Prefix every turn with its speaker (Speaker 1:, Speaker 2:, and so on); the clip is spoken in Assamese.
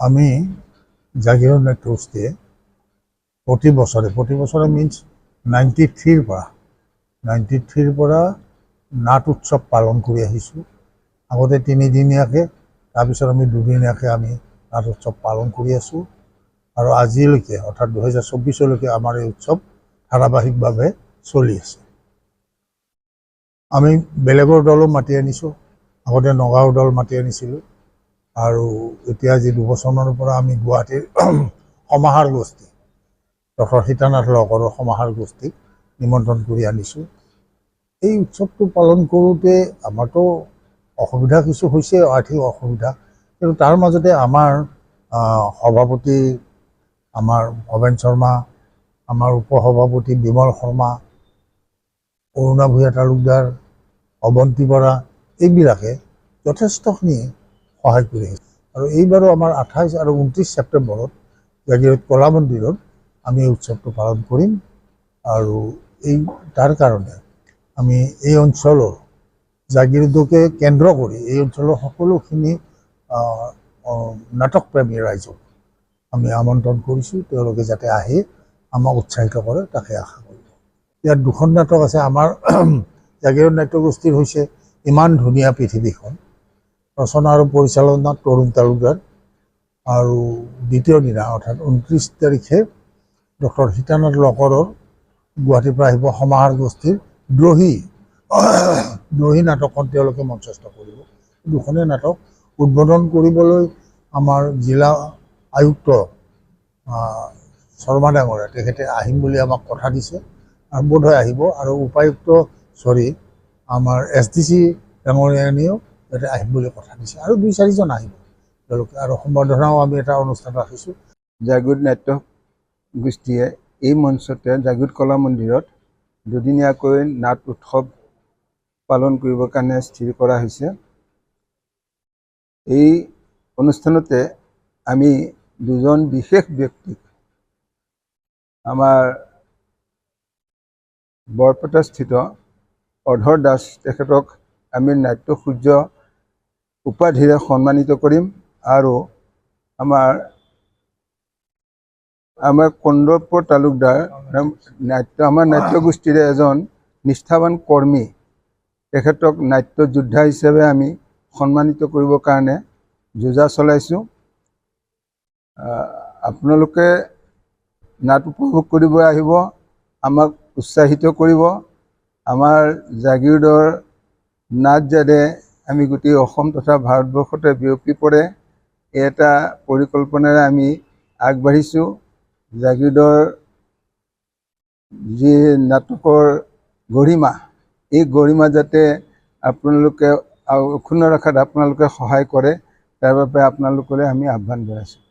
Speaker 1: আমি জাগিৰৰ নেতৃত্বে প্ৰতি বছৰে মিন্স 93 পৰা নাট উৎসৱ পালন কৰি আহিছোঁ। আগতে 3 দিনীয়াকৈ, তাৰপিছত আমি 2 দিনীয়াকৈ আমি নাট উৎসৱ পালন কৰি আছোঁ। আৰু আজিলৈকে অৰ্থাৎ 2024লৈকে আমাৰ এই উৎসৱ ধাৰাবাহিকভাৱে চলি আছে। আমি বেলেগৰ দলো মাতি আনিছোঁ। আগতে নগাঁৱৰ দল মাতি আনিছিলোঁ আৰু এতিয়া আজি 2 বছৰমানৰ পৰা আমি গুৱাহাটীৰ সমাহাৰ গোষ্ঠী ডক্টৰ সীতানাথ লহকৰৰ সমাহাৰ গোষ্ঠীক নিমন্ত্ৰণ কৰি আনিছোঁ। এই উৎসৱটো পালন কৰোঁতে আমাৰতো অসুবিধা কিছু হৈছে, আৰ্থিক অসুবিধা, কিন্তু তাৰ মাজতে আমাৰ সভাপতি আমাৰ ভৱেন শৰ্মা, আমাৰ উপসভাপতি বিমল শৰ্মা, অৰুণা ভূঞা তালুকদাৰ, অৱন্তী বৰা, এইবিলাকে যথেষ্টখিনি সহায় কৰি আহিছে। আৰু এইবাৰো আমাৰ 28 আৰু 29 ছেপ্টেম্বৰত জাগিৰোড কলা মন্দিৰত আমি এই উৎসৱটো পালন কৰিম। আৰু তাৰ কাৰণে আমি এই অঞ্চলৰ জাগিৰোডকে কেন্দ্ৰ কৰি এই অঞ্চলৰ সকলোখিনি নাটকপ্ৰেমী ৰাইজক আমি আমন্ত্ৰণ কৰিছোঁ। তেওঁলোকে যাতে আহি আমাক উৎসাহিত কৰে তাকে আশা কৰিম। ইয়াত 2খন নাটক আছে। আমাৰ জাগিৰোড নাট্যগোষ্ঠীৰ হৈছে ইমান ধুনীয়া পৃথিৱীখন, ৰচনা আৰু পৰিচালনা তৰুণ তালুকদাৰ। আৰু দ্বিতীয় দিনা অৰ্থাৎ 29 তাৰিখে ডক্টৰ সীতানাথ লহকৰৰ গুৱাহাটীৰ পৰা আহিব সমাহাৰ গোষ্ঠীৰ দ্ৰোহী নাটকখন তেওঁলোকে মঞ্চস্থ কৰিব। 2খনেই নাটক উদ্বোধন কৰিবলৈ আমাৰ জিলা আয়ুক্ত শৰ্মা ডাঙৰীয়া তেখেতে আহিম বুলি আমাক কথা দিছে আৰু বোধহয় আহিব। আৰু উপায়ুক্ত আমাৰ SDC ডাঙৰীয়ানীয়েও যাতে আহিম বুলি কথা দিছে, আৰু 2-4জন আহিব তেওঁলোকে। আৰু সম্বৰ্ধনাও আমি এটা অনুষ্ঠান ৰাখিছোঁ।
Speaker 2: জাগিৰোড নাট্য গোষ্ঠীয়ে এই মঞ্চতে জাগিৰোড কলা মন্দিৰত 2 দিনীয়াকৈ নাট উৎসৱ পালন কৰিবৰ কাৰণে স্থিৰ কৰা হৈছে। এই অনুষ্ঠানতে আমি 2জন বিশেষ ব্যক্তিক, আমাৰ বৰপেটাস্থিত অধৰ দাস তেখেতক আমি নাট্য সূৰ্য উপাধিৰে সন্মানিত কৰিম। আৰু আমাৰ কন্দৰ্প তালুকদাৰ আমাৰ নাট্যগোষ্ঠীৰে এজন নিষ্ঠাৱান কৰ্মী, তেখেতক নাট্য যোদ্ধা হিচাপে আমি সন্মানিত কৰিবৰ কাৰণে যোজা চলাইছোঁ। আপোনালোকে নাট উপভোগ কৰিব আহিব, আমাক উৎসাহিত কৰিব। আমাৰ জাগিৰোডৰ নাট যাতে আমি গোটেই অসম তথা ভাৰতবৰ্ষতে বিয়পি পৰে, এই এটা পৰিকল্পনাৰে আমি আগবাঢ়িছোঁ। জাগিৰোডৰ যি নাটকৰ গৰিমা, এই গৰিমা যাতে আপোনালোকে অক্ষুণ্ণ ৰখাত আপোনালোকে সহায় কৰে, তাৰ বাবে আপোনালোকলৈ আমি আহ্বান জনাইছোঁ।